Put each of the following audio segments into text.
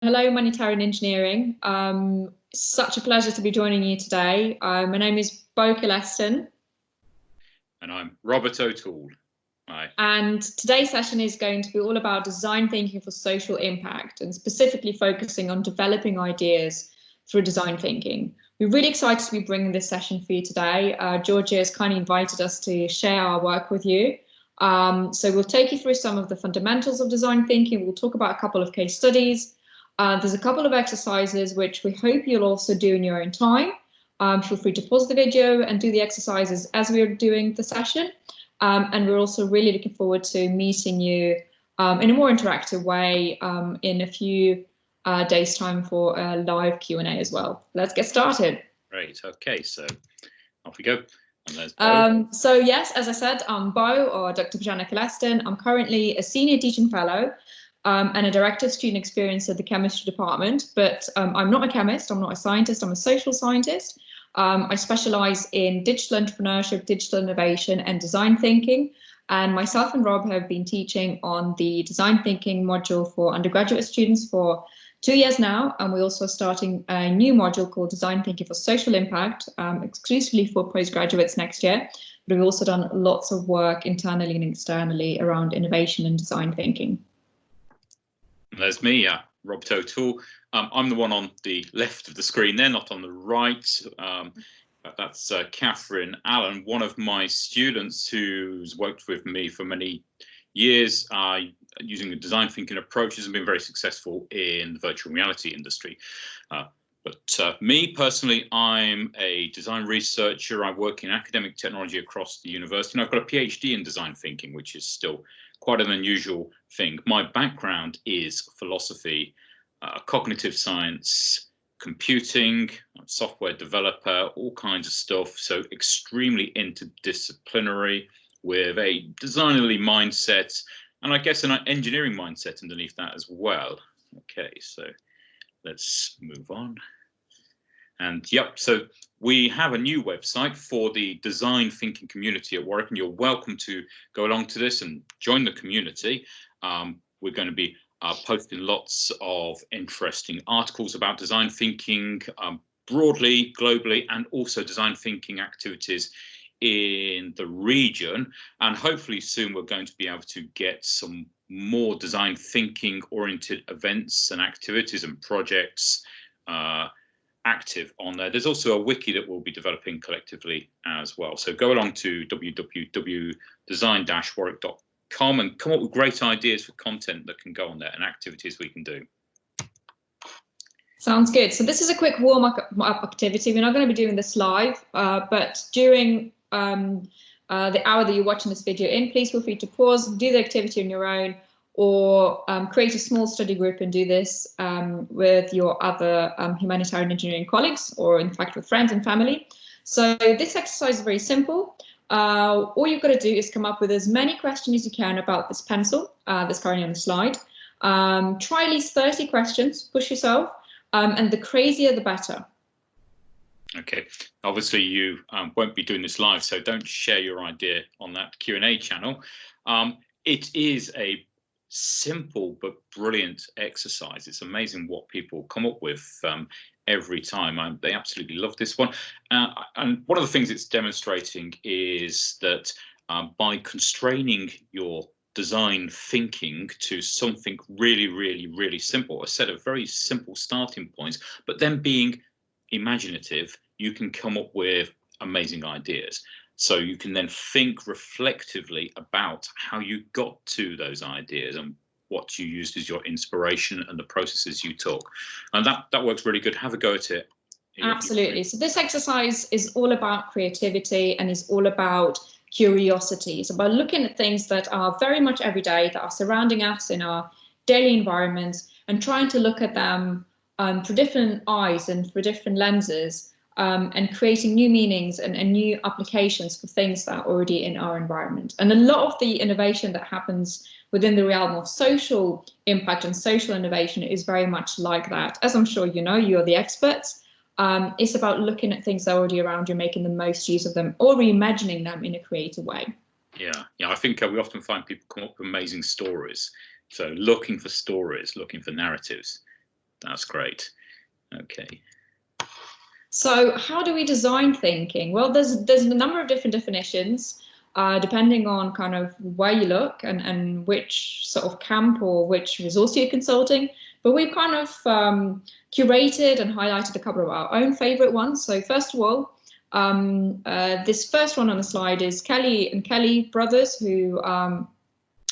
Hello, Humanitarian Engineering. Such a pleasure to be joining you today. My name is Kelestyn. And I'm Robert O'Toole. Hi. And today's session is going to be all about design thinking for social impact, and specifically focusing on developing ideas through design thinking. We're really excited to be bringing this session for you today. Georgia has kindly invited us to share our work with you. So we'll take you through some of the fundamentals of design thinking. We'll talk about a couple of case studies. There's a couple of exercises which we hope you'll also do in your own time. Feel free to pause the video and do the exercises as we're doing the session. And we're also really looking forward to meeting you in a more interactive way in a few days' time for a live Q&A as well. Let's get started. Great. Okay, so off we go. And there's Bo. So yes, as I said, I'm Bo, or Dr. Kelestyn. I'm currently a senior teaching fellow and a director of student experience at the chemistry department, but I'm not a chemist, I'm not a scientist, I'm a social scientist. I specialize in digital entrepreneurship, digital innovation, and design thinking. And myself and Rob have been teaching on the design thinking module for undergraduate students for 2 years now. And we're also starting a new module called Design Thinking for Social Impact, exclusively for postgraduates next year. But we've also done lots of work internally and externally around innovation and design thinking. There's me, Robert O'Toole. I'm the one on the left of the screen there, not on the right. That's Catherine Allen, one of my students who's worked with me for many years using the design thinking approaches and been very successful in the virtual reality industry. But me personally, I'm a design researcher. I work in academic technology across the university, and I've got a PhD in design thinking, which is still quite an unusual thing. My background is philosophy, cognitive science, computing, software developer, all kinds of stuff. So extremely interdisciplinary with a designerly mindset, and I guess an engineering mindset underneath that as well. Okay, so let's move on. And yep, so we have a new website for the design thinking community at Warwick, and you're welcome to go along to this and join the community. We're going to be posting lots of interesting articles about design thinking broadly, globally, and also design thinking activities in the region. And hopefully soon we're going to be able to get some more design thinking oriented events and activities and projects active on there. There's also a wiki that we'll be developing collectively as well. So go along to www.design-warwick.com and come up with great ideas for content that can go on there and activities we can do. Sounds good. So this is a quick warm-up activity. We're not going to be doing this live, but during the hour that you're watching this video in, please feel free to pause, do the activity on your own, or create a small study group and do this with your other humanitarian engineering colleagues, or in fact with friends and family. So this exercise is very simple. All you've got to do is come up with as many questions as you can about this pencil that's currently on the slide. Try at least 30 questions, push yourself, and the crazier the better. Okay, obviously you won't be doing this live, so don't share your idea on that Q&A channel. It is a simple but brilliant exercise. It's amazing what people come up with every time. They absolutely love this one. And one of the things it's demonstrating is that by constraining your design thinking to something really, really, really simple, a set of very simple starting points, but then being imaginative, you can come up with amazing ideas. So you can then think reflectively about how you got to those ideas and what you used as your inspiration and the processes you took. And that works really good. Have a go at it. Absolutely. So this exercise is all about creativity and is all about curiosity. It's about looking at things that are very much everyday, that are surrounding us in our daily environments, and trying to look at them through different eyes and through different lenses, and creating new meanings and new applications for things that are already in our environment. And a lot of the innovation that happens within the realm of social impact and social innovation is very much like that. As I'm sure you know, you're the experts. It's about looking at things that are already around you, making the most use of them, or reimagining them in a creative way. Yeah, I think we often find people come up with amazing stories. So looking for stories, looking for narratives. That's great. Okay. So how do we design thinking? Well, there's a number of different definitions, depending on kind of where you look and which sort of camp or which resource you're consulting. But we've kind of curated and highlighted a couple of our own favorite ones. So first of all, this first one on the slide is Kelly and Kelly brothers, who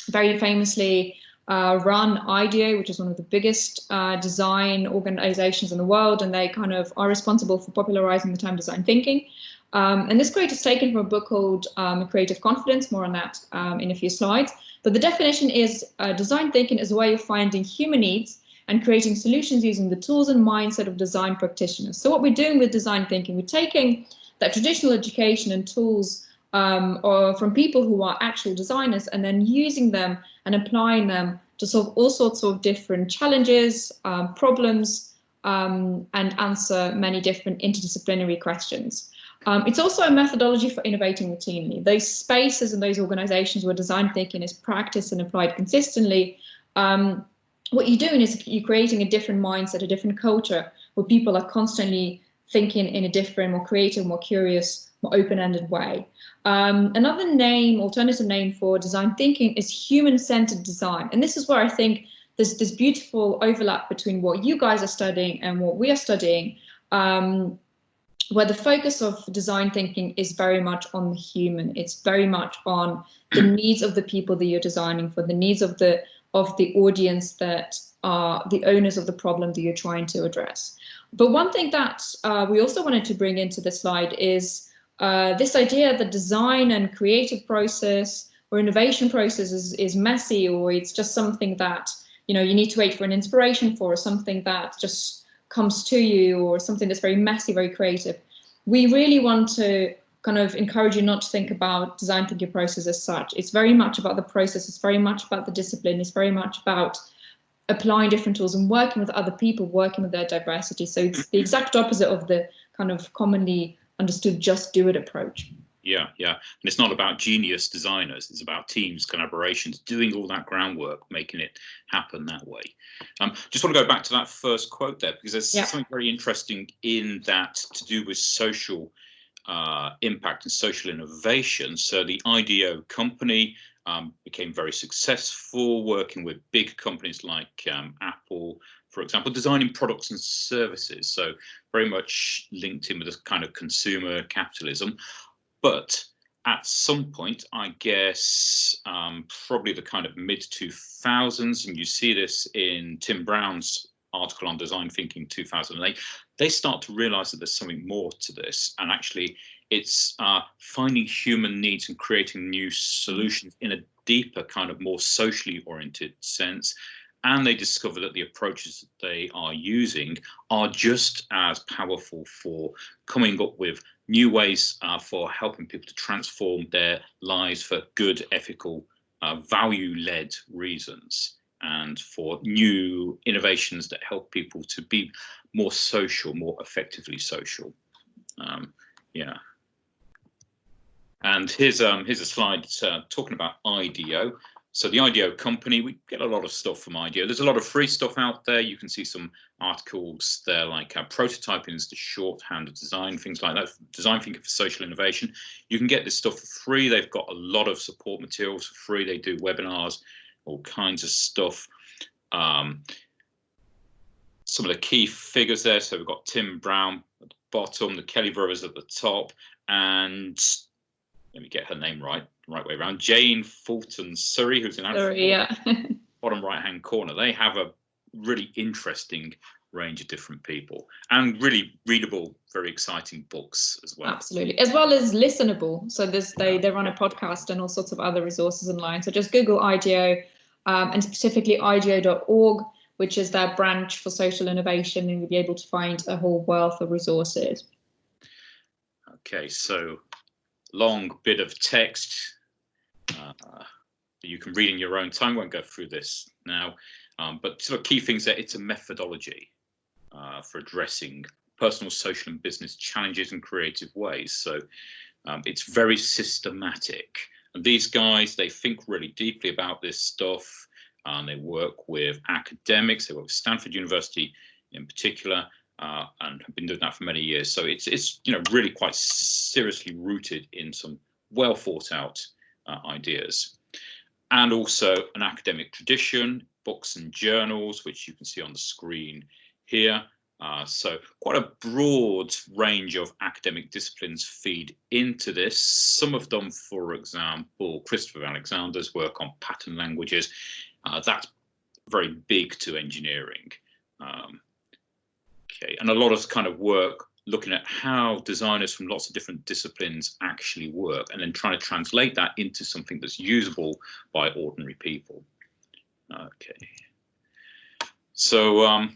very famously run IDEO, which is one of the biggest design organizations in the world, and they kind of are responsible for popularizing the term design thinking. And this quote is taken from a book called Creative Confidence, more on that in a few slides. But the definition is design thinking is a way of finding human needs and creating solutions using the tools and mindset of design practitioners. So what we're doing with design thinking, we're taking that traditional education and tools or from people who are actual designers, and then using them and applying them to solve all sorts of different challenges, problems, and answer many different interdisciplinary questions. It's also a methodology for innovating routinely. Those spaces and those organizations where design thinking is practiced and applied consistently, what you're doing is you're creating a different mindset, a different culture, where people are constantly thinking in a different, more creative, more curious, more open-ended way. Another alternative name for design thinking is human-centered design. And this is where I think there's this beautiful overlap between what you guys are studying and what we are studying, where the focus of design thinking is very much on the human. It's very much on the needs of the people that you're designing for, the needs of the audience that are the owners of the problem that you're trying to address. But one thing that we also wanted to bring into the slide is this idea that design and creative process or innovation process is messy, or it's just something that you need to wait for an inspiration for, or something that just comes to you, or something that's very messy, very creative. We really want to kind of encourage you not to think about design thinking process as such. It's very much about the process. It's very much about the discipline. It's very much about applying different tools and working with other people, working with their diversity. So it's the exact opposite of the kind of commonly understood just do it approach. Yeah. And it's not about genius designers. It's about teams, collaborations, doing all that groundwork, making it happen that way. Just want to go back to that first quote there, because there's something very interesting in that to do with social impact and social innovation. So the IDEO company became very successful, working with big companies like Apple, for example, designing products and services. So very much linked in with this kind of consumer capitalism. But at some point, I guess, probably the kind of mid-2000s, and you see this in Tim Brown's article on design thinking 2008, they start to realize that there's something more to this. And actually, it's finding human needs and creating new solutions in a deeper, kind of more socially oriented sense. And they discover that the approaches that they are using are just as powerful for coming up with new ways for helping people to transform their lives for good, ethical, value-led reasons, and for new innovations that help people to be more social, more effectively social. And here's a slide talking about IDEO. So the IDEO company, we get a lot of stuff from IDEO. There's a lot of free stuff out there. You can see some articles there, like prototyping is the shorthand of design, things like that. Design thinking for social innovation. You can get this stuff for free. They've got a lot of support materials for free. They do webinars, all kinds of stuff. Some of the key figures there. So we've got Tim Brown at the bottom, the Kelly brothers at the top, and let me get her name right way around, Jane Fulton Surrey, who's in the bottom right-hand corner. They have a really interesting range of different people, and really readable, very exciting books as well. Absolutely, as well as listenable. So they run a podcast and all sorts of other resources online. So just Google IDEO, and specifically IDEO.org, which is their branch for social innovation, and you'll be able to find a whole wealth of resources. Okay, so long bit of text that you can read in your own time. Won't go through this now, but sort of key things there. It's a methodology for addressing personal, social, and business challenges in creative ways. So it's very systematic. And these guys, they think really deeply about this stuff. They work with academics. They work with Stanford University in particular, and have been doing that for many years. So it's really quite seriously rooted in some well thought out ideas, and also an academic tradition, books and journals, which you can see on the screen here. So quite a broad range of academic disciplines feed into this. Some of them, for example, Christopher Alexander's work on pattern languages, that's very big to engineering. Okay, and a lot of kind of work looking at how designers from lots of different disciplines actually work, and then trying to translate that into something that's usable by ordinary people. Okay, so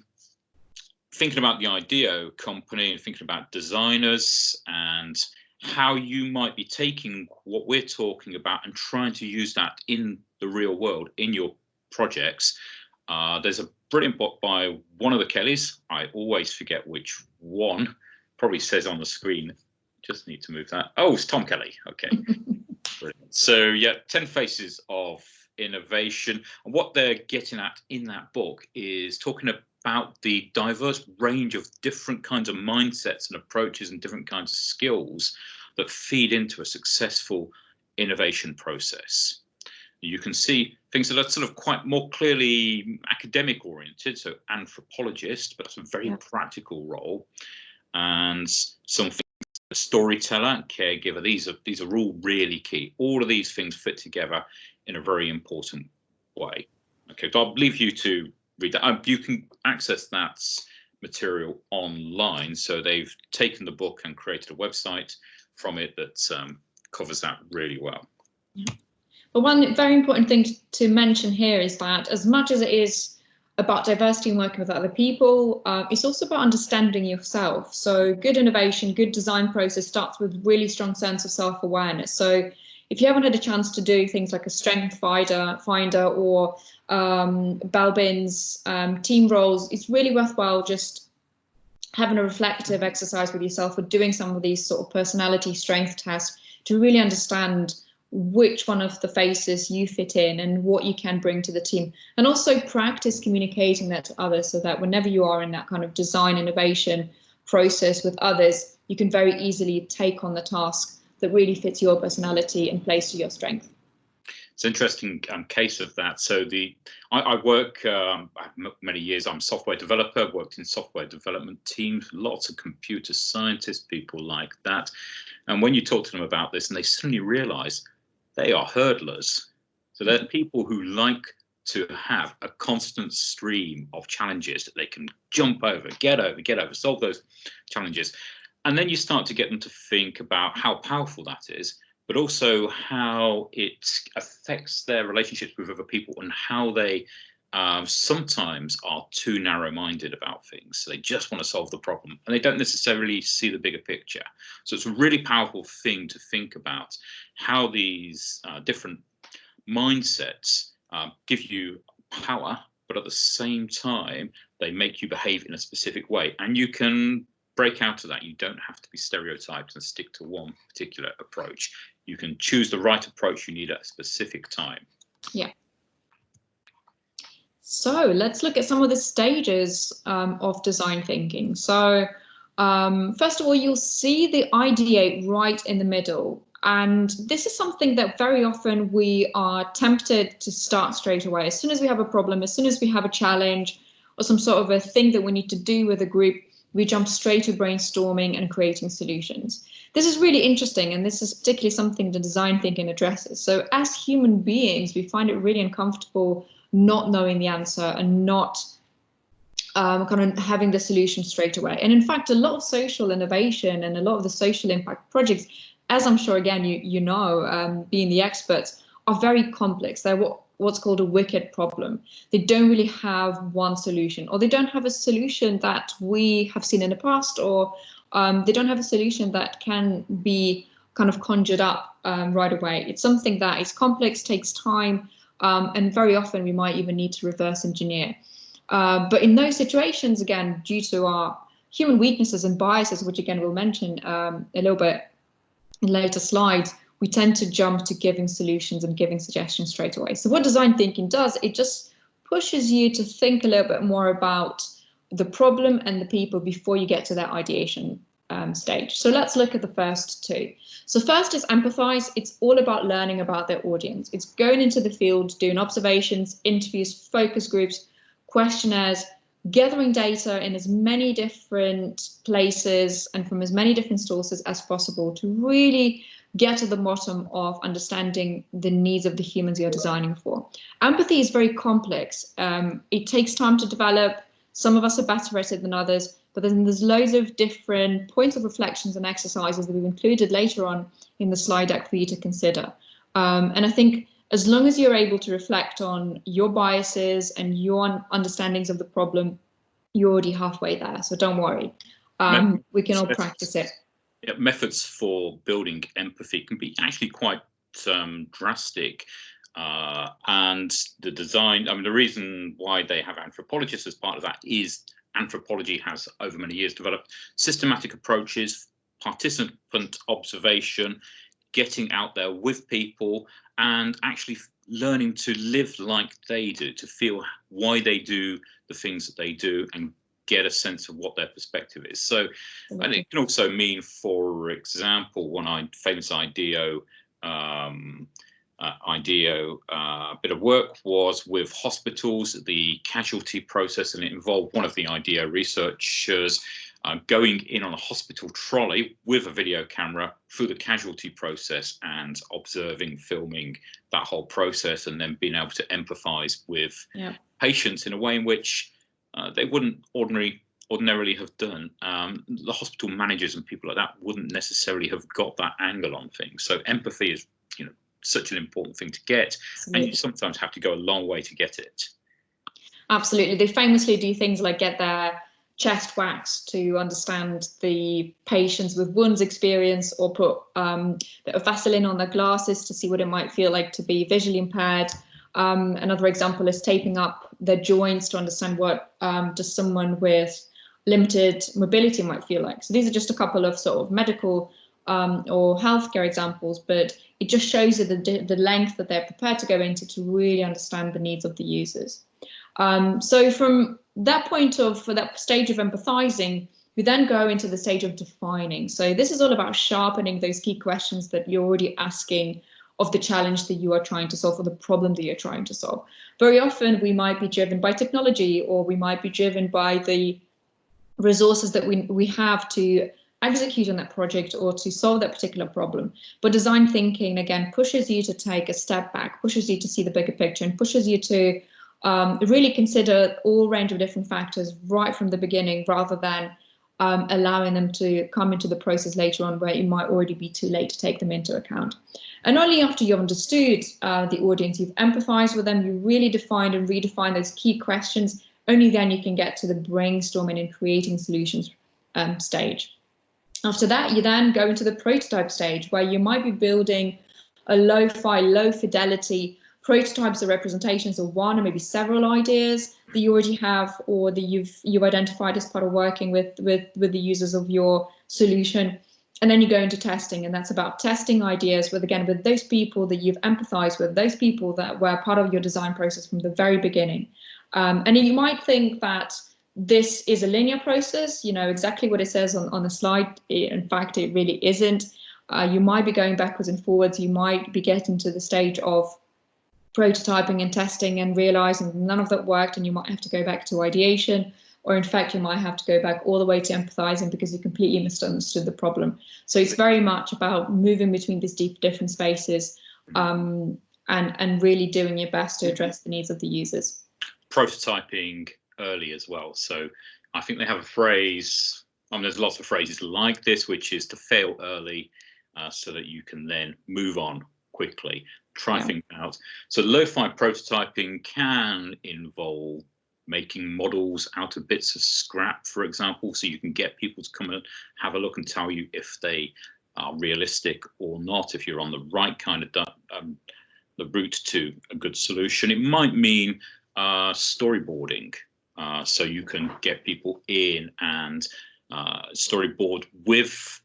thinking about the IDEO company and thinking about designers and how you might be taking what we're talking about and trying to use that in the real world in your projects. There's a brilliant book by one of the Kellys. I always forget which one. Probably says on the screen. Just need to move that. Oh, it's Tom Kelly. Okay. Brilliant. So yeah, 10 Faces of Innovation. And what they're getting at in that book is talking about the diverse range of different kinds of mindsets and approaches and different kinds of skills that feed into a successful innovation process. You can see things that are sort of quite more clearly academic oriented, so anthropologist, but that's a very practical role, and some things, a storyteller, caregiver. These are all really key. All of these things fit together in a very important way. Okay, so I'll leave you to read that. You can access that material online. So they've taken the book and created a website from it that covers that really well. Yeah. But one very important thing to mention here is that as much as it is about diversity and working with other people, it's also about understanding yourself. So good innovation, good design process starts with really strong sense of self-awareness. So if you haven't had a chance to do things like a strength finder or Balbin's team roles, it's really worthwhile just having a reflective exercise with yourself or doing some of these sort of personality strength tests to really understand which one of the faces you fit in and what you can bring to the team, and also practice communicating that to others so that whenever you are in that kind of design innovation process with others, you can very easily take on the task that really fits your personality and plays to your strength. It's an interesting case of that. So I work many years. I'm a software developer, worked in software development teams, lots of computer scientists, people like that. And when you talk to them about this, and they suddenly realize they are hurdlers. So they're people who like to have a constant stream of challenges that they can jump over, get over, solve those challenges. And then you start to get them to think about how powerful that is, but also how it affects their relationships with other people and how they sometimes are too narrow-minded about things. So they just want to solve the problem and they don't necessarily see the bigger picture. So it's a really powerful thing to think about how these different mindsets give you power, but at the same time, they make you behave in a specific way. And you can break out of that. You don't have to be stereotyped and stick to one particular approach. You can choose the right approach you need at a specific time. Yeah. So let's look at some of the stages of design thinking. So first of all, you'll see the ideate right in the middle. And this is something that very often we are tempted to start straight away. As soon as we have a problem, as soon as we have a challenge or some sort of a thing that we need to do with a group, we jump straight to brainstorming and creating solutions. This is really interesting, and this is particularly something the design thinking addresses. So as human beings, we find it really uncomfortable not knowing the answer and not kind of having the solution straight away. And in fact, a lot of social innovation and a lot of the social impact projects, as I'm sure, again, you know, being the experts, are very complex. They're what's called a wicked problem. They don't really have one solution, or they don't have a solution that we have seen in the past, or they don't have a solution that can be kind of conjured up right away. It's something that is complex, takes time, and very often we might even need to reverse engineer. But in those situations, again, due to our human weaknesses and biases, which again we'll mention a little bit in later slides, we tend to jump to giving solutions and giving suggestions straight away. So what design thinking does, it just pushes you to think a little bit more about the problem and the people before you get to that ideation stage. So let's look at the first two. So first is empathize. It's all about learning about their audience. It's going into the field, doing observations, interviews, focus groups, questionnaires, gathering data in as many different places and from as many different sources as possible to really get to the bottom of understanding the needs of the humans you're designing for. Empathy is very complex. It takes time to develop. Some of us are better at it than others, but then there's loads of different points of reflections and exercises that we've included later on in the slide deck for you to consider. And I think as long as you're able to reflect on your biases and your understandings of the problem, you're already halfway there. So don't worry. We can all practice it. Yeah, methods for building empathy can be actually quite drastic. And the design, I mean, the reason why they have anthropologists as part of that is anthropology has over many years developed systematic approaches, participant observation, getting out there with people and actually learning to live like they do, to feel why they do the things that they do and get a sense of what their perspective is. So, and it can also mean, for example, one famous IDEO bit of work was with hospitals, the casualty process, and it involved one of the IDEO researchers going in on a hospital trolley with a video camera through the casualty process and observing, filming that whole process, and then being able to empathize with patients in a way in which they wouldn't ordinarily have done. The hospital managers and people like that wouldn't necessarily have got that angle on things. So empathy is, you know, such an important thing to get. Absolutely. And you sometimes have to go a long way to get it. Absolutely. They famously do things like get their chest waxed to understand the patients with wounds experience, or put a bit of Vaseline on their glasses to see what it might feel like to be visually impaired. Another example is taping up their joints to understand what does someone with limited mobility might feel like. So these are just a couple of sort of medical or healthcare examples, but it just shows you the length that they're prepared to go into to really understand the needs of the users. So from that point for that stage of empathizing, we then go into the stage of defining. So this is all about sharpening those key questions that you're already asking of the challenge that you are trying to solve, or the problem that you're trying to solve. Very often we might be driven by technology, or we might be driven by the resources that we have to execute on that project or to solve that particular problem. But design thinking, again, pushes you to take a step back, pushes you to see the bigger picture, and pushes you to really consider all range of different factors right from the beginning, rather than allowing them to come into the process later on where it might already be too late to take them into account. And only after you've understood the audience, you've empathized with them, you really defined and redefined those key questions, only then you can get to the brainstorming and creating solutions stage. After that, you then go into the prototype stage, where you might be building a lo-fi, low fidelity prototypes or representations of one or maybe several ideas that you already have, or that you've identified as part of working with the users of your solution. And then you go into testing, and that's about testing ideas with those people that you've empathized with, those people that were part of your design process from the very beginning. And you might think that this is a linear process, you know, exactly what it says on the slide. In fact, it really isn't. You might be going backwards and forwards. You might be getting to the stage of prototyping and testing and realizing none of that worked, and you might have to go back to ideation, or in fact, you might have to go back all the way to empathizing because you completely misunderstood the problem. So it's very much about moving between these different spaces and really doing your best to address the needs of the users. Prototyping early as well. So I think they have a phrase, there's lots of phrases like this, which is to fail early so that you can then move on quickly, try things out. So lo-fi prototyping can involve making models out of bits of scrap, for example, so you can get people to come and have a look and tell you if they are realistic or not, if you're on the right kind of the route to a good solution. It might mean storyboarding, so you can get people in and storyboard with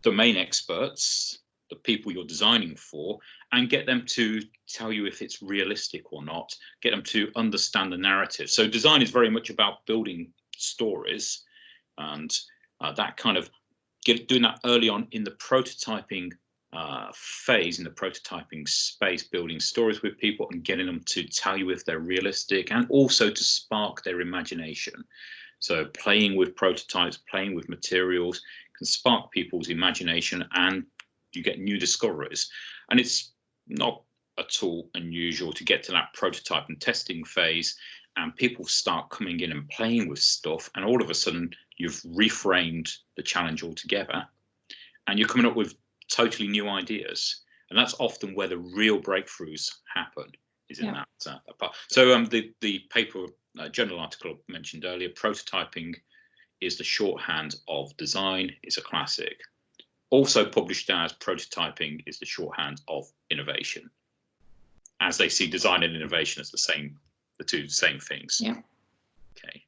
domain experts, the people you're designing for, and get them to tell you if it's realistic or not, get them to understand the narrative. So design is very much about building stories, and that kind of doing that early on in the prototyping phase, in the prototyping space, building stories with people and getting them to tell you if they're realistic, and also to spark their imagination. So playing with prototypes, playing with materials can spark people's imagination, and you get new discoveries. And it's not at all unusual to get to that prototype and testing phase, and people start coming in and playing with stuff, and all of a sudden you've reframed the challenge altogether, and you're coming up with totally new ideas. And that's often where the real breakthroughs happen, is in that part. So the paper journal article I mentioned earlier, prototyping is the shorthand of design, is a classic. Also published as prototyping is the shorthand of innovation, as they see design and innovation as the two same things. Yeah. Okay.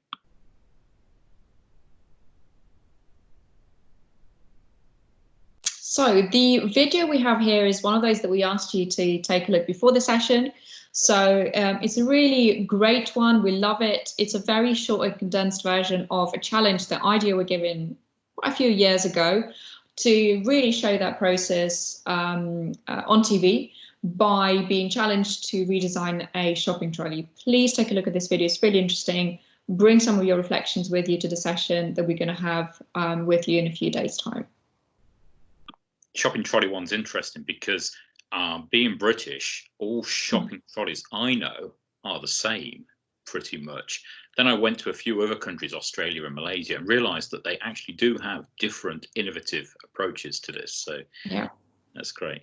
So the video we have here is one of those that we asked you to take a look before the session. So it's a really great one. We love it. It's a very short and condensed version of a challenge that IDEO were given quite a few years ago to really show that process on TV by being challenged to redesign a shopping trolley. Please take a look at this video. It's really interesting. Bring some of your reflections with you to the session that we're going to have with you in a few days' time. Shopping trolley one's interesting because being British, all shopping trolleys I know are the same pretty much. Then I went to a few other countries, Australia and Malaysia, and realized that they actually do have different innovative approaches to this. So yeah, that's great.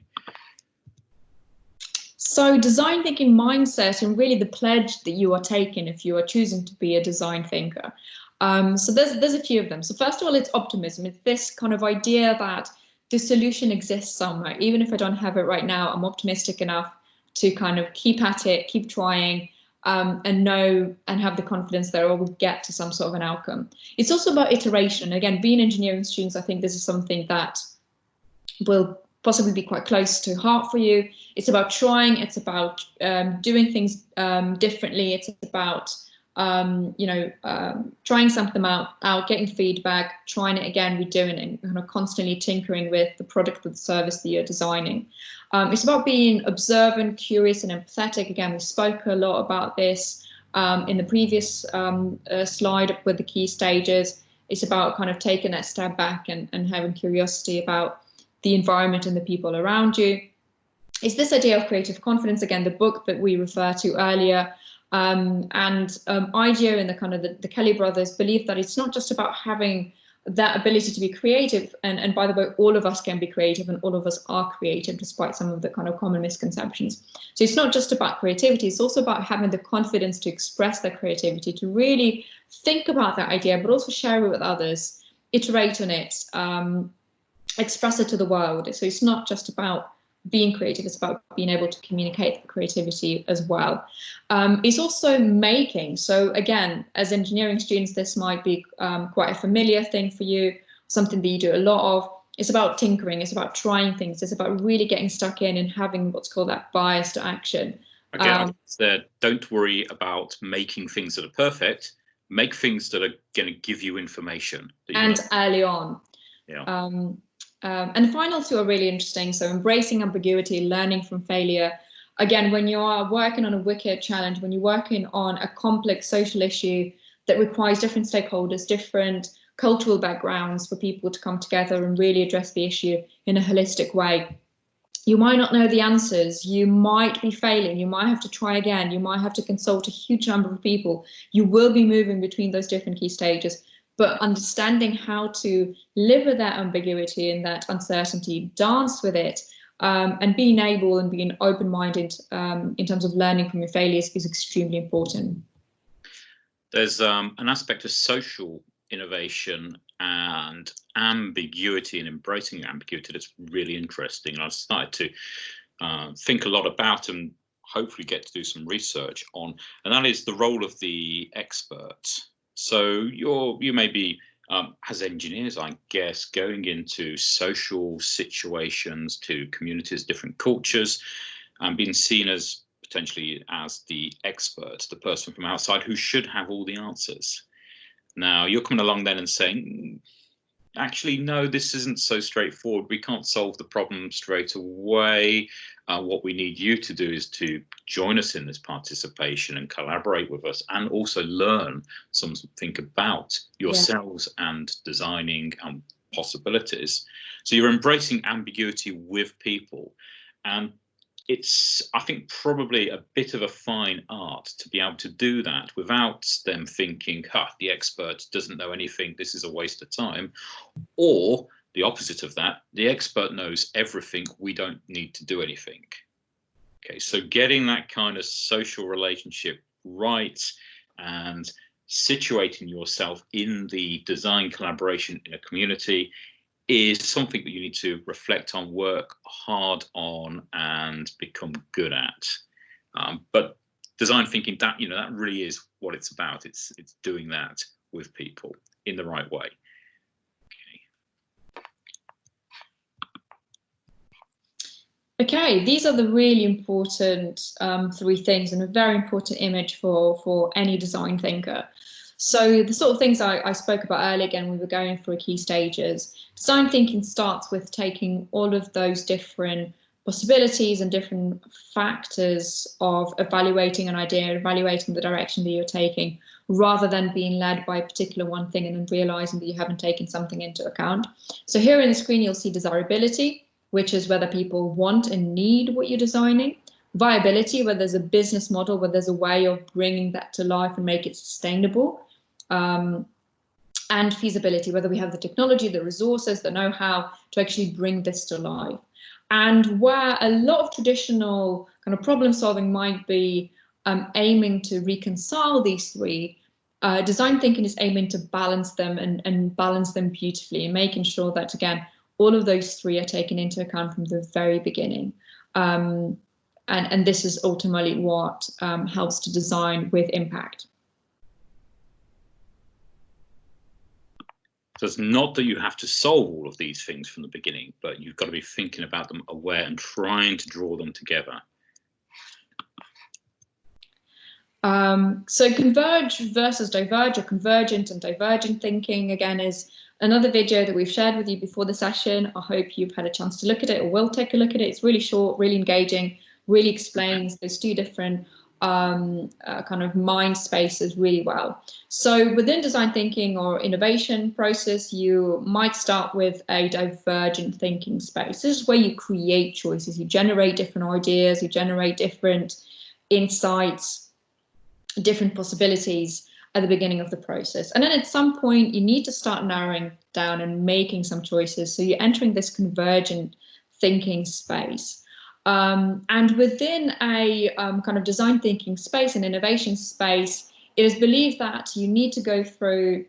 So design thinking mindset, and really the pledge that you are taking if you are choosing to be a design thinker. So there's a few of them. So first of all, it's optimism. It's this kind of idea that the solution exists somewhere. Even if I don't have it right now, I'm optimistic enough to kind of keep at it, keep trying, and know and have the confidence that I will get to some sort of an outcome. It's also about iteration. Again, being engineering students, I think this is something that will possibly be quite close to heart for you. It's about trying. It's about doing things differently. It's about trying something out, getting feedback, trying it again, redoing it, and kind of constantly tinkering with the product or the service that you're designing. It's about being observant, curious, and empathetic. Again, we spoke a lot about this in the previous slide with the key stages. It's about kind of taking that step back and having curiosity about the environment and the people around you. It's this idea of creative confidence. Again, the book that we referred to earlier, and IDEO and the Kelly brothers believe that it's not just about having that ability to be creative, and by the way, all of us can be creative, and all of us are creative despite some of the kind of common misconceptions. So it's not just about creativity, it's also about having the confidence to express that creativity, to really think about that idea, but also share it with others, iterate on it, express it to the world. So it's not just about being creative, it's about being able to communicate creativity as well. It's also making. So again, as engineering students, this might be quite a familiar thing for you, something that you do a lot of. It's about tinkering, it's about trying things, it's about really getting stuck in and having what's called that bias to action. Again, don't worry about making things that are perfect, make things that are going to give you information. And early on. Yeah. And the final two are really interesting. So embracing ambiguity, learning from failure. Again, when you are working on a wicked challenge, when you're working on a complex social issue that requires different stakeholders, different cultural backgrounds for people to come together and really address the issue in a holistic way, you might not know the answers. You might be failing. You might have to try again. You might have to consult a huge number of people. You will be moving between those different key stages. But understanding how to live with that ambiguity and that uncertainty, dance with it, and being able and being open-minded in terms of learning from your failures is extremely important. There's an aspect of social innovation and ambiguity, and embracing ambiguity, that's really interesting. I've started to think a lot about and hopefully get to do some research on, and that is the role of the expert. So you may be, as engineers, I guess, going into social situations, to communities, different cultures, and being seen as potentially as the expert, the person from outside who should have all the answers. Now you're coming along then and saying, actually, no, this isn't so straightforward. We can't solve the problem straight away. What we need you to do is to join us in this participation and collaborate with us, and also learn something about yourselves and designing possibilities. So you're embracing ambiguity with people, and it's, I think, probably a bit of a fine art to be able to do that without them thinking, the expert doesn't know anything, this is a waste of time. Or the opposite of that, the expert knows everything, we don't need to do anything. Okay, so getting that kind of social relationship right and situating yourself in the design collaboration in a community is something that you need to reflect on, work hard on, and become good at. But design thinking, that that really is what it's about. It's doing that with people in the right way. Okay, these are the really important 3 things, and a very important image for any design thinker. So the sort of things I spoke about earlier, again, we were going through key stages. Design thinking starts with taking all of those different possibilities and different factors of evaluating an idea, evaluating the direction that you're taking, rather than being led by a particular one thing and then realizing that you haven't taken something into account. So here in the screen, you'll see desirability, which is whether people want and need what you're designing. Viability, where there's a business model, where there's a way of bringing that to life and make it sustainable. And feasibility, whether we have the technology, the resources, the know-how to actually bring this to life. And where a lot of traditional kind of problem solving might be aiming to reconcile these 3, design thinking is aiming to balance them and balance them beautifully, and making sure that, again, all of those 3 are taken into account from the very beginning. And this is ultimately what helps to design with impact. So it's not that you have to solve all of these things from the beginning, but you've got to be thinking about them, aware, and trying to draw them together. So converge versus diverge, or convergent and divergent thinking, again, is another video that we've shared with you before the session. I hope you've had a chance to look at it, or will take a look at it. It's really short, really engaging, really explains those 2 different kind of mind spaces really well. So within design thinking or innovation process, you might start with a divergent thinking space. This is where you create choices, you generate different ideas, you generate different insights, different possibilities at the beginning of the process. And then at some point, you need to start narrowing down and making some choices. So you're entering this convergent thinking space. And within a kind of design thinking space and innovation space, it is believed that you need to go through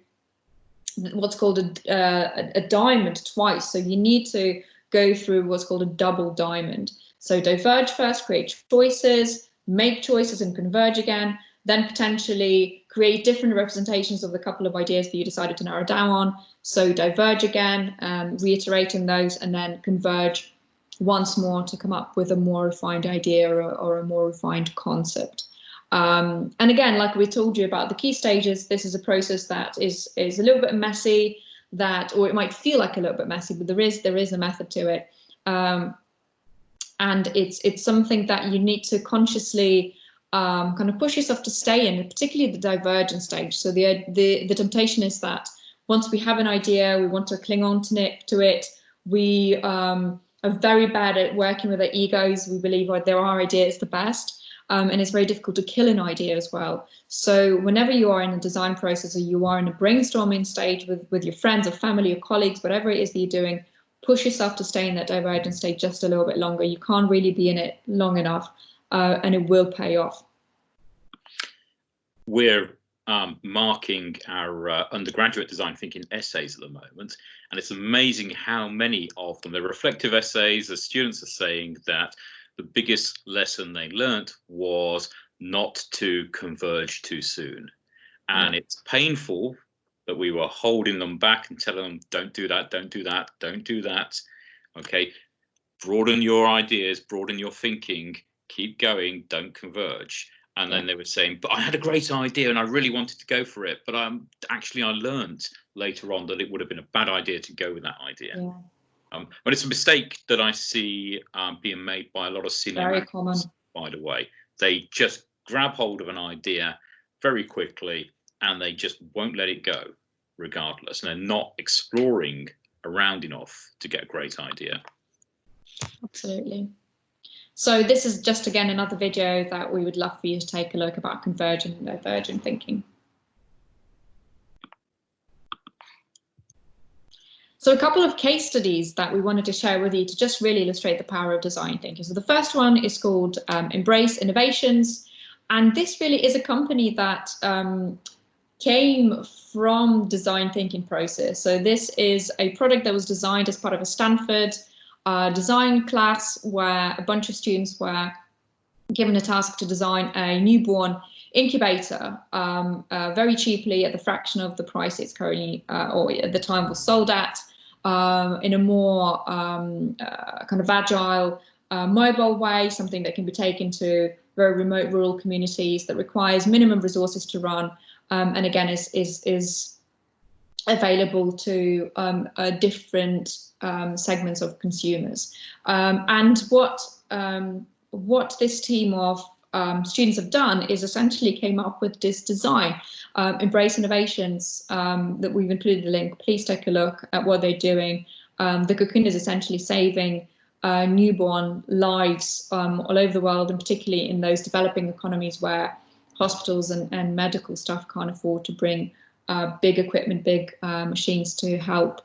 what's called a diamond twice. So you need to go through what's called a double diamond. So diverge first, create choices, make choices and converge again, then potentially create different representations of the couple of ideas that you decided to narrow down on. So diverge again, reiterating those, and then converge once more to come up with a more refined idea or a more refined concept. And again, like we told you about the key stages, this is a process that is a little bit messy, or it might feel like a little bit messy, but there is a method to it. And it's something that you need to consciously kind of push yourself to stay in, particularly the divergent stage. So the temptation is that once we have an idea, we want to cling on to it. We are very bad at working with our egos. We believe our idea is the best, and it's very difficult to kill an idea as well. So whenever you are in a design process, or you are in a brainstorming stage with your friends or family or colleagues, whatever it is that you're doing, push yourself to stay in that divergent state just a little bit longer. You can't really be in it long enough, and it will pay off. We're marking our undergraduate design thinking essays at the moment, and it's amazing how many of them, they're reflective essays. The students are saying that the biggest lesson they learnt was not to converge too soon, and it's painful that we were holding them back and telling them, don't do that, don't do that, don't do that. Okay, broaden your ideas, broaden your thinking, keep going, don't converge. And then they were saying, but I had a great idea and I really wanted to go for it. But actually, I learned later on that it would have been a bad idea to go with that idea. Yeah. But it's a mistake that I see being made by a lot of senior Very managers, common. by the way. They just grab hold of an idea very quickly and they just won't let it go regardless. And they're not exploring around enough to get a great idea. Absolutely. So this is just, again, another video that we would love for you to take a look about convergent and divergent thinking. So a couple of case studies that we wanted to share with you to just really illustrate the power of design thinking. So the first one is called Embrace Innovations. And this really is a company that came from design thinking process. So this is a product that was designed as part of a Stanford design class, where a bunch of students were given a task to design a newborn incubator very cheaply at the fraction of the price it's currently, or at the time was sold at, in a more kind of agile, mobile way, something that can be taken to very remote rural communities, that requires minimum resources to run, and again is available to different segments of consumers. And what this team of students have done is essentially came up with this design, Embrace Innovations, that we've included a link. Please take a look at what they're doing. The Cocoon is essentially saving newborn lives all over the world, and particularly in those developing economies where hospitals and medical staff can't afford to bring big equipment, big machines to help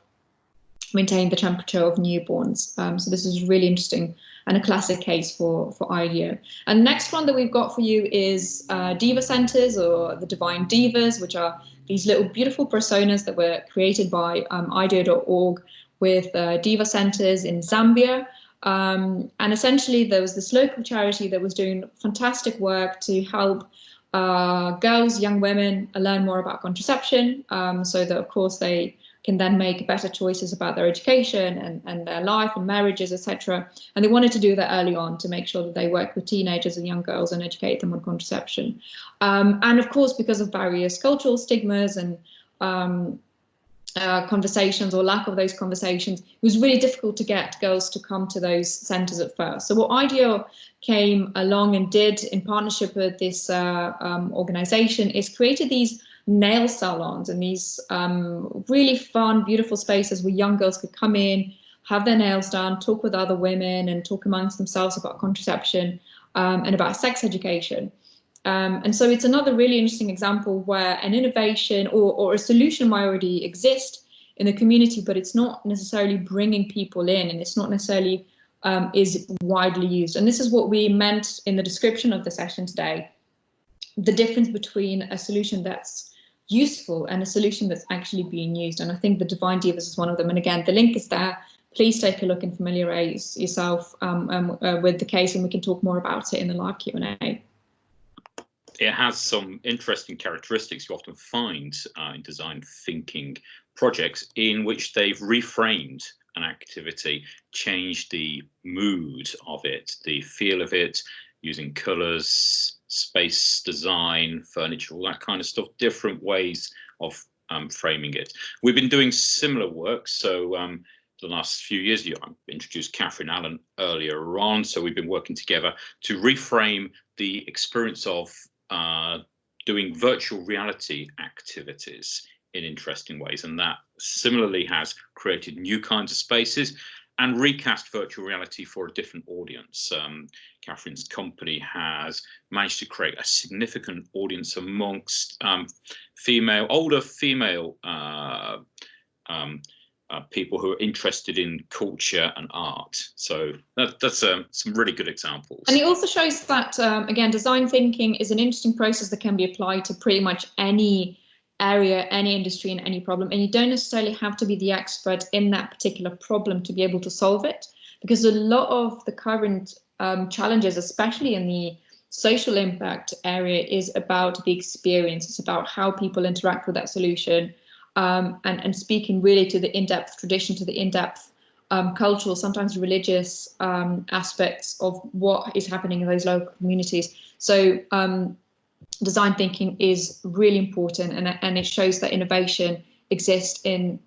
maintain the temperature of newborns. So this is really interesting and a classic case for IDEO. And the next one that we've got for you is Diva Centers, or the Divine Divas, which are these little beautiful personas that were created by IDEO.org with Diva Centers in Zambia. And essentially there was this local charity that was doing fantastic work to help girls, young women, learn more about contraception, so that of course they can then make better choices about their education and their life and marriages, etc. And they wanted to do that early on to make sure that they work with teenagers and young girls and educate them on contraception. And of course, because of various cultural stigmas and conversations, or lack of those conversations, it was really difficult to get girls to come to those centres at first. So what IDEO came along and did in partnership with this organisation is created these nail salons and these really fun, beautiful spaces where young girls could come in, have their nails done, talk with other women and talk amongst themselves about contraception and about sex education. And so it's another really interesting example where an innovation or a solution might already exist in the community, but it's not necessarily bringing people in, and it's not necessarily is widely used. And this is what we meant in the description of the session today: the difference between a solution that's useful and a solution that's actually being used. And I think the Divine Divas is one of them. And again, the link is there. Please take a look and familiarize yourself with the case, and we can talk more about it in the live Q&A. It has some interesting characteristics you often find in design thinking projects, in which they've reframed an activity, changed the mood of it, the feel of it, using colours, space design, furniture, all that kind of stuff, different ways of framing it. We've been doing similar work. So the last few years, I introduced Catherine Allen earlier on. So we've been working together to reframe the experience of doing virtual reality activities in interesting ways. And that similarly has created new kinds of spaces and recast virtual reality for a different audience. Catherine's company has managed to create a significant audience amongst older female people who are interested in culture and art. So that's some really good examples. And it also shows that, again, design thinking is an interesting process that can be applied to pretty much any area, any industry, and any problem. And you don't necessarily have to be the expert in that particular problem to be able to solve it, because a lot of the current challenges, especially in the social impact area, is about the experience. It's about how people interact with that solution, and speaking really to the in-depth tradition, to the in-depth cultural, sometimes religious aspects of what is happening in those local communities. So design thinking is really important, and it shows that innovation exists in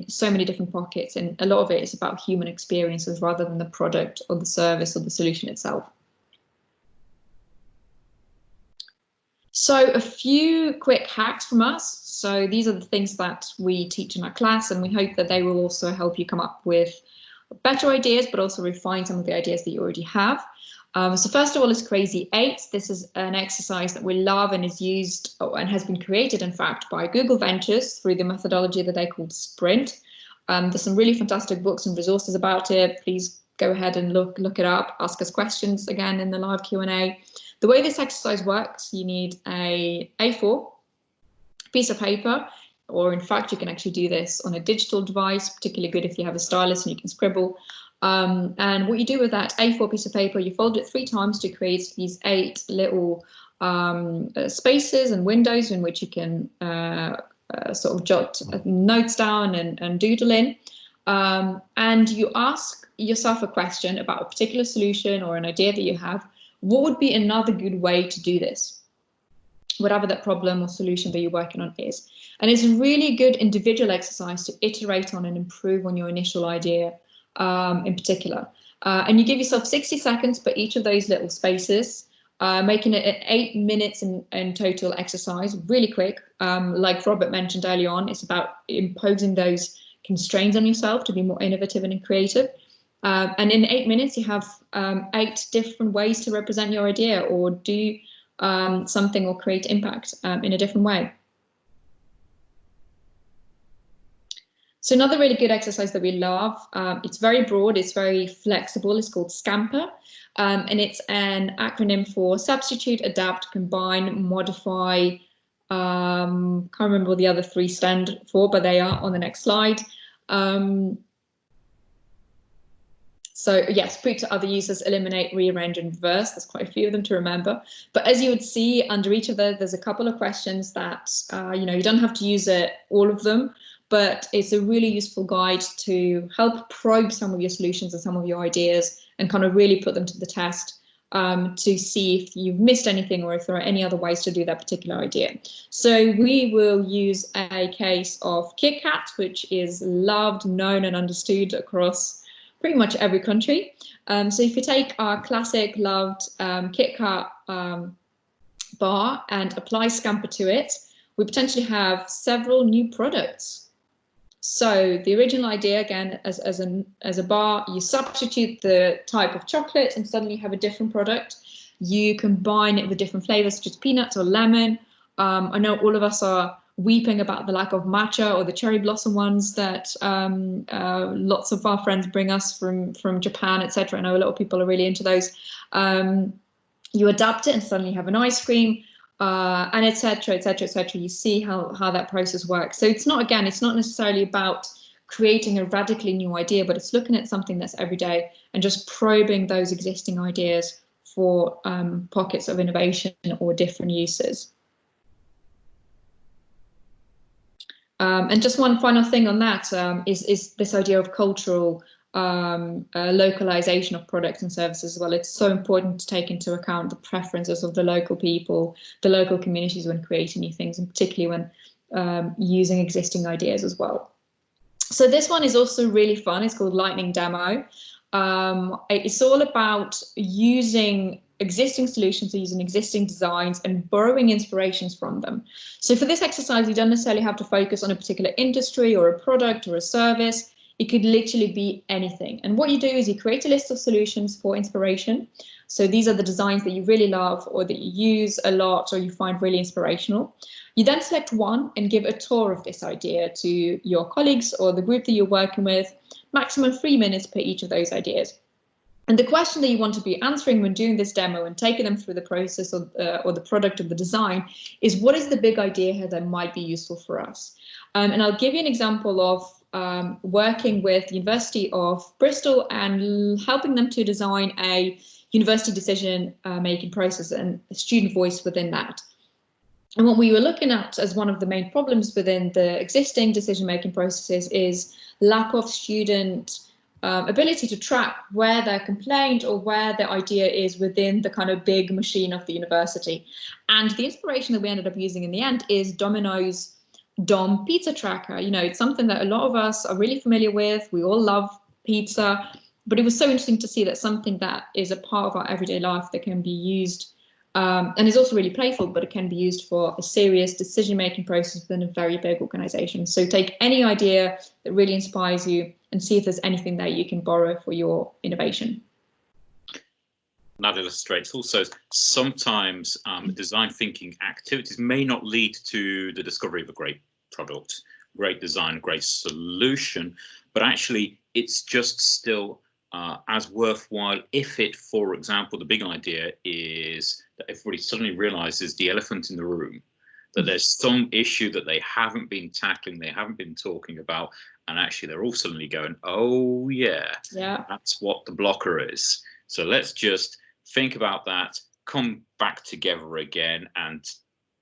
so many different pockets, and a lot of it is about human experiences rather than the product or the service or the solution itself. So a few quick hacks from us. So these are the things that we teach in our class, and we hope that they will also help you come up with better ideas, but also refine some of the ideas that you already have. So first of all is Crazy 8. This is an exercise that we love and is used and has been created, in fact, by Google Ventures through the methodology that they called Sprint. There's some really fantastic books and resources about it. Please go ahead and look it up. Ask us questions again in the live Q&A. The way this exercise works, you need a A4 piece of paper, or in fact, you can actually do this on a digital device, particularly good if you have a stylus and you can scribble. And what you do with that A4 piece of paper, you fold it 3 times to create these 8 little spaces and windows in which you can sort of jot notes down and doodle in. And you ask yourself a question about a particular solution or an idea that you have. What would be another good way to do this? Whatever that problem or solution that you're working on is. And it's a really good individual exercise to iterate on and improve on your initial idea in particular. And you give yourself 60 seconds for each of those little spaces, making it an 8 minutes in total exercise, really quick. Like Robert mentioned early on, it's about imposing those constraints on yourself to be more innovative and creative. And in 8 minutes, you have 8 different ways to represent your idea or do something or create impact in a different way. So another really good exercise that we love, it's very broad, it's very flexible, it's called SCAMPER, and it's an acronym for substitute, adapt, combine, modify. Can't remember what the other 3 stand for, but they are on the next slide. So yes, put to other uses, eliminate, rearrange, and reverse. There's quite a few of them to remember. But as you would see under each of those, there's a couple of questions that, you don't have to use all of them, but it's a really useful guide to help probe some of your solutions and some of your ideas and kind of really put them to the test to see if you've missed anything or if there are any other ways to do that particular idea. So we will use a case of Kit Kat, which is loved, known, and understood across pretty much every country. So if you take our classic loved Kit Kat bar and apply Scamper to it, we potentially have several new products. So the original idea, again, as a bar, you substitute the type of chocolate and suddenly you have a different product. You combine it with different flavors such as peanuts or lemon. I know all of us are weeping about the lack of matcha or the cherry blossom ones that lots of our friends bring us from Japan, etc. I know a lot of people are really into those. You adapt it and suddenly you have an ice cream, and etc., etc., etc. You see how that process works. So it's not necessarily about creating a radically new idea, but it's looking at something that's everyday and just probing those existing ideas for pockets of innovation or different uses. And just one final thing on that is this idea of cultural localization of products and services as well. It's so important to take into account the preferences of the local people, the local communities when creating new things, and particularly when using existing ideas as well. So this one is also really fun. It's called Lightning Demo. It's all about using existing solutions, using existing designs and borrowing inspirations from them. So for this exercise, you don't necessarily have to focus on a particular industry or a product or a service. It could literally be anything. And what you do is you create a list of solutions for inspiration. So these are the designs that you really love or that you use a lot or you find really inspirational. You then select one and give a tour of this idea to your colleagues or the group that you're working with, maximum 3 minutes per each of those ideas. And the question that you want to be answering when doing this demo and taking them through the process or the product of the design is, what is the big idea here that might be useful for us? And I'll give you an example of working with the University of Bristol and helping them to design a university decision making process and a student voice within that. And what we were looking at as one of the main problems within the existing decision making processes is lack of student ability to track where their complaint or where their idea is within the kind of big machine of the university. And the inspiration that we ended up using in the end is Domino's Dom Pizza Tracker. You know, it's something that a lot of us are really familiar with. We all love pizza, but it was so interesting to see that something that is a part of our everyday life that can be used and is also really playful, but it can be used for a serious decision-making process within a very big organization. So take any idea that really inspires you and see if there's anything that you can borrow for your innovation. That illustrates also sometimes design thinking activities may not lead to the discovery of a great product, great design, great solution, but actually it's just still as worthwhile if it, for example, the big idea is that everybody suddenly realizes the elephant in the room, that there's some issue that they haven't been tackling, they haven't been talking about, and actually they're all suddenly going, oh yeah, that's what the blocker is. So let's just think about that, come back together again and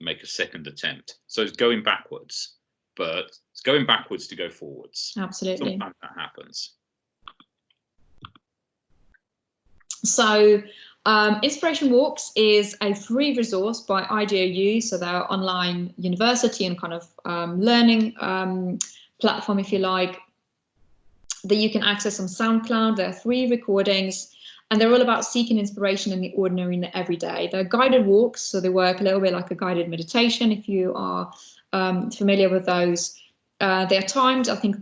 make a second attempt. So it's going backwards, but it's going backwards to go forwards. Absolutely. Sometimes that happens. So Inspiration Walks is a free resource by IDOU, so they're online university and kind of learning platform, if you like, that you can access on SoundCloud. There are 3 recordings, and they're all about seeking inspiration in the ordinary and the everyday. They're guided walks, so they work a little bit like a guided meditation, if you are familiar with those. They are timed. I think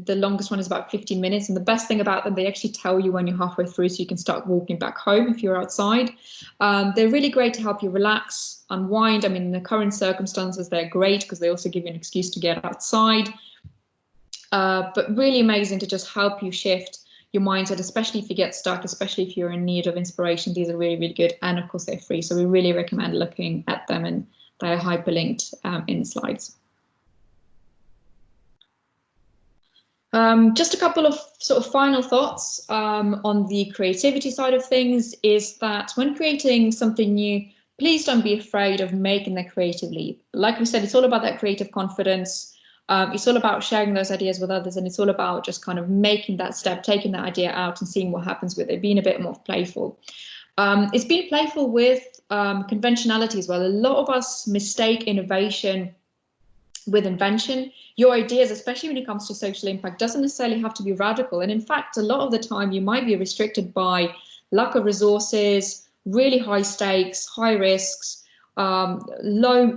the longest one is about 15 minutes. And the best thing about them, they actually tell you when you're halfway through, so you can start walking back home if you're outside. They're really great to help you relax, unwind. I mean, in the current circumstances, they're great because they also give you an excuse to get outside. But really amazing to just help you shift your mindset, especially if you get stuck, especially if you're in need of inspiration. These are really, really good. And of course, they're free. So we really recommend looking at them, and they are hyperlinked in the slides. Just a couple of sort of final thoughts on the creativity side of things is that when creating something new, please don't be afraid of making that creative leap. Like we said, it's all about that creative confidence. It's all about sharing those ideas with others, and it's all about just kind of making that step, taking that idea out and seeing what happens with it, being a bit more playful. It's being playful with conventionality as well. A lot of us mistake innovation with invention. Your ideas, especially when it comes to social impact, doesn't necessarily have to be radical. And in fact, a lot of the time you might be restricted by lack of resources, really high stakes, high risks, low,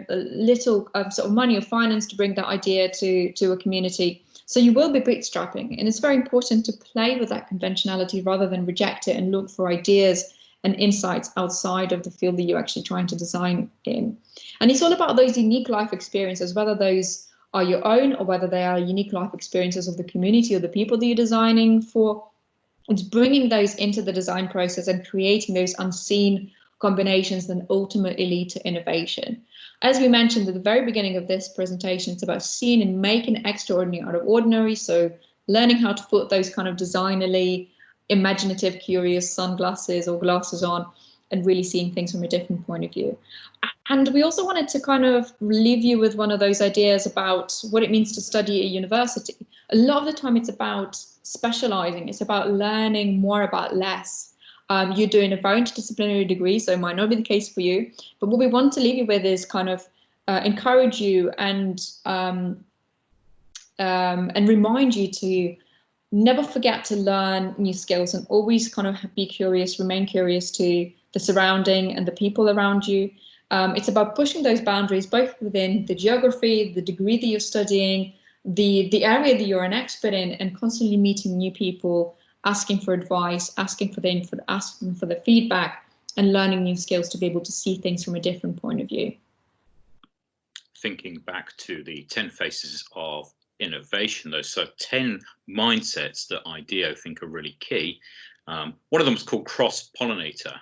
little sort of money or finance to bring that idea to a community. So you will be bootstrapping, and it's very important to play with that conventionality rather than reject it and look for ideas and insights outside of the field that you're actually trying to design in. And it's all about those unique life experiences, whether those are your own or whether they are unique life experiences of the community or the people that you're designing for. It's bringing those into the design process and creating those unseen combinations that ultimately lead to innovation. As we mentioned at the very beginning of this presentation, it's about seeing and making extraordinary out of ordinary. So learning how to put those kind of designerly, imaginative, curious sunglasses or glasses on and really seeing things from a different point of view. And we also wanted to kind of leave you with one of those ideas about what it means to study at university. A lot of the time it's about specializing. It's about learning more about less. You're doing a very interdisciplinary degree, so it might not be the case for you. But what we want to leave you with is kind of encourage you and remind you to never forget to learn new skills and always kind of be curious, remain curious to the surrounding and the people around you. It's about pushing those boundaries, both within the geography, the degree that you're studying, the area that you're an expert in, and constantly meeting new people, asking for advice, asking for the input, asking for the feedback, and learning new skills to be able to see things from a different point of view. Thinking back to the 10 phases of innovation, those so 10 mindsets that IDEO think are really key. One of them is called cross-pollinator.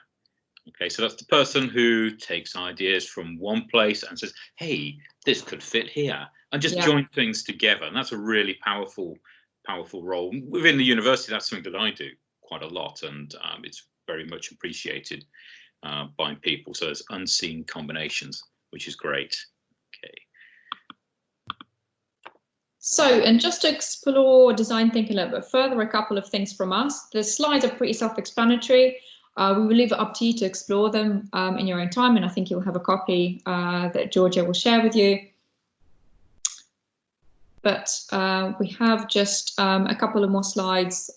Okay, so that's the person who takes ideas from one place and says, hey, this could fit here, and just join things together. And that's a really powerful role. Within the university, that's something that I do quite a lot, and it's very much appreciated by people. So there's unseen combinations, which is great. Okay. So, and just to explore design thinking a little bit further, a couple of things from us. The slides are pretty self-explanatory. We will leave it up to you to explore them in your own time, and I think you'll have a copy that Georgia will share with you. But we have just a couple of more slides.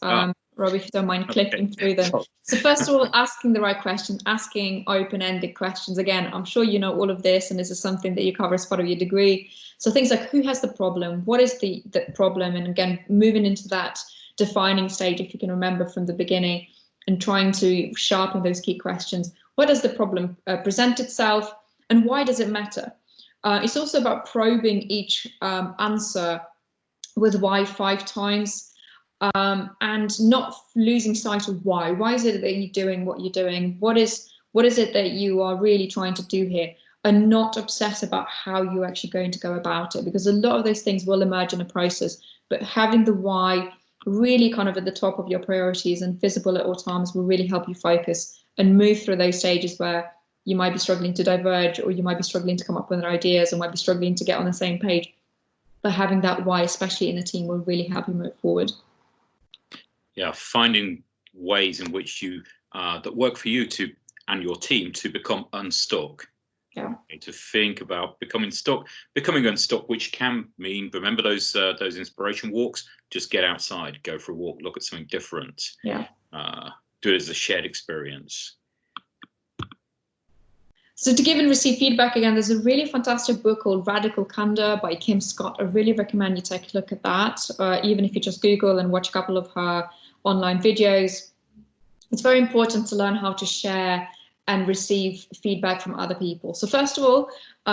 Rob, if you don't mind clicking through them. So first of all, asking the right questions, asking open-ended questions. Again, I'm sure you know all of this, and this is something that you cover as part of your degree. So things like, who has the problem? What is the problem? And again, moving into that defining stage, if you can remember from the beginning, and trying to sharpen those key questions. What does the problem present itself, and why does it matter? It's also about probing each answer with why 5 times. And not losing sight of why. Why is it that you're doing what you're doing? What is it that you are really trying to do here? And not obsess about how you're actually going to go about it, because a lot of those things will emerge in a process, but having the why really kind of at the top of your priorities and visible at all times will really help you focus and move through those stages where you might be struggling to diverge, or you might be struggling to come up with ideas, or might be struggling to get on the same page. But having that why, especially in a team, will really help you move forward. Yeah, finding ways in which you that work for you and your team to become unstuck. Yeah. To think about becoming unstuck, which can mean, remember those inspiration walks. Just get outside, go for a walk, look at something different. Yeah. Do it as a shared experience. So to give and receive feedback, again, there's a really fantastic book called Radical Candor by Kim Scott. I really recommend you take a look at that, even if you just Google and watch a couple of her online videos. It's very important to learn how to share and receive feedback from other people. So first of all,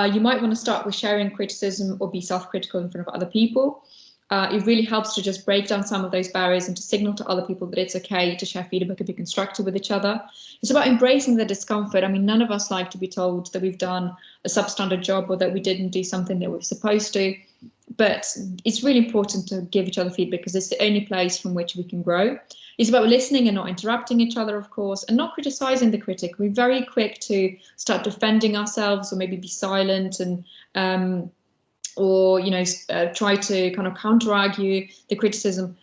you might want to start with sharing criticism or be self-critical in front of other people. It really helps to just break down some of those barriers and to signal to other people that it's okay to share feedback and be constructive with each other. It's about embracing the discomfort. I mean, none of us like to be told that we've done a substandard job or that we didn't do something that we're supposed to. But it's really important to give each other feedback because it's the only place from which we can grow. It's about listening and not interrupting each other, of course, and not criticizing the critic. We're very quick to start defending ourselves or maybe be silent and or try to kind of counter argue the criticism.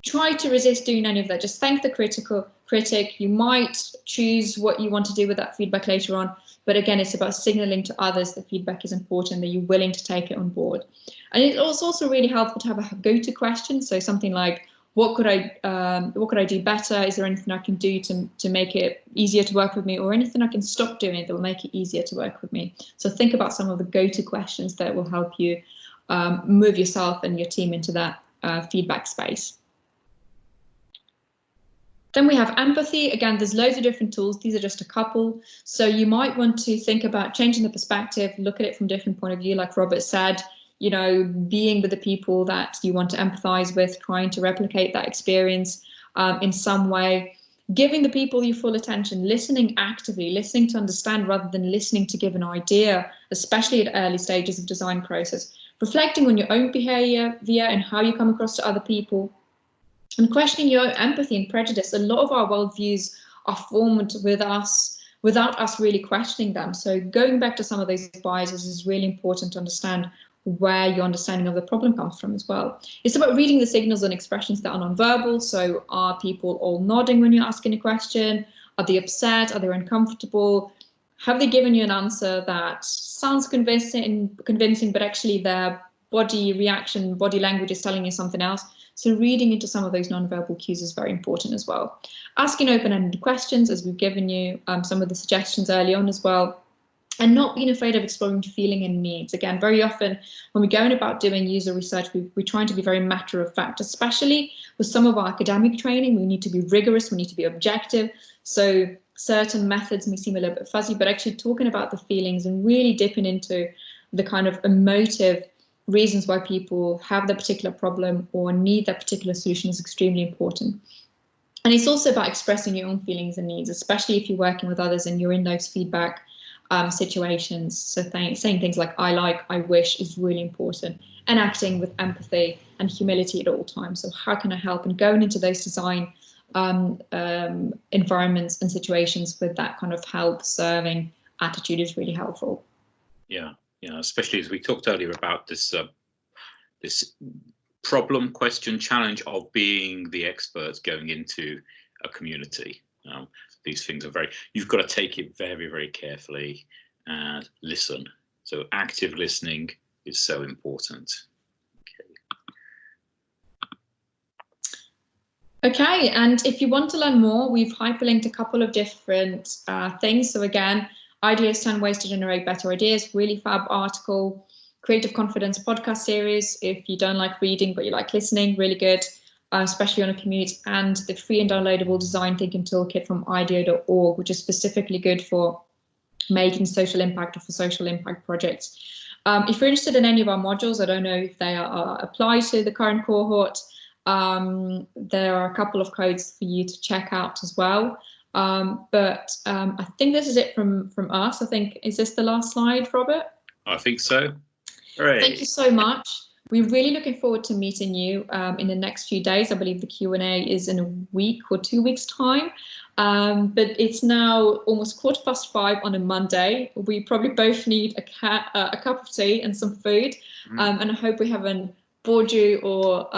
Try to resist doing any of that. Just thank the critic. You might choose what you want to do with that feedback later on, but again, it's about signaling to others that feedback is important, that you're willing to take it on board. And it's also really helpful to have a go-to question. So something like, what could I do better? Is there anything I can do to make it easier to work with me, or anything I can stop doing that will make it easier to work with me? So think about some of the go-to questions that will help you move yourself and your team into that feedback space. Then we have empathy. Again, there's loads of different tools. These are just a couple. So you might want to think about changing the perspective, look at it from a different point of view, like Robert said, being with the people that you want to empathize with, trying to replicate that experience in some way, giving the people your full attention, listening actively, listening to understand rather than listening to give an idea, especially at early stages of design process, reflecting on your own behavior and how you come across to other people, and questioning your own empathy and prejudice. A lot of our worldviews are formed without us really questioning them. So going back to some of those biases is really important to understand where your understanding of the problem comes from as well. It's about reading the signals and expressions that are nonverbal. So are people all nodding when you're asking a question? Are they upset? Are they uncomfortable? Have they given you an answer that sounds convincing, but actually their body reaction, body language is telling you something else? So reading into some of those nonverbal cues is very important as well. Asking open-ended questions, as we've given you some of the suggestions early on as well. And not being afraid of exploring feeling and needs. Again, very often when we're going about doing user research, we're trying to be very matter of fact, especially with some of our academic training. We need to be rigorous, we need to be objective. So certain methods may seem a little bit fuzzy, but actually talking about the feelings and really dipping into the kind of emotive reasons why people have that particular problem or need that particular solution is extremely important. And it's also about expressing your own feelings and needs, especially if you're working with others and you're in those feedback situations. So saying things like I wish is really important, and acting with empathy and humility at all times. So how can I help? And going into those design environments and situations with that kind of help serving attitude is really helpful. Yeah, especially as we talked earlier about this this problem, question, challenge of being the experts going into a community. These things are you've got to take it very, very carefully and listen. So active listening is so important. Okay, and if you want to learn more, we've hyperlinked a couple of different things. So again, Ideas 10 Ways to Generate Better Ideas, really fab article. Creative Confidence podcast series, if you don't like reading but you like listening, really good, especially on a commute. And the free and downloadable design thinking toolkit from ideo.org, which is specifically good for making social impact or for social impact projects. If you're interested in any of our modules, I don't know if they apply to the current cohort, there are a couple of codes for you to check out as well. But I think this is it from us. I think, is this the last slide, Robert? I think so. Hooray. Thank you so much. We're really looking forward to meeting you in the next few days. I believe the Q&A is in a week or 2 weeks' time. But it's now almost 5:15 on a Monday. We probably both need a cup of tea and some food. And I hope we haven't bored you or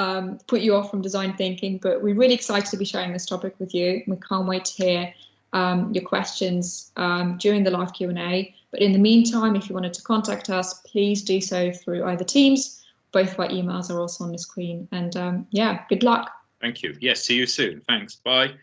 put you off from design thinking. But we're really excited to be sharing this topic with you. We can't wait to hear your questions during the live Q&A. But in the meantime, if you wanted to contact us, please do so through either Teams. Both our emails are also on the screen. And yeah, good luck. Thank you. Yes, see you soon. Thanks. Bye.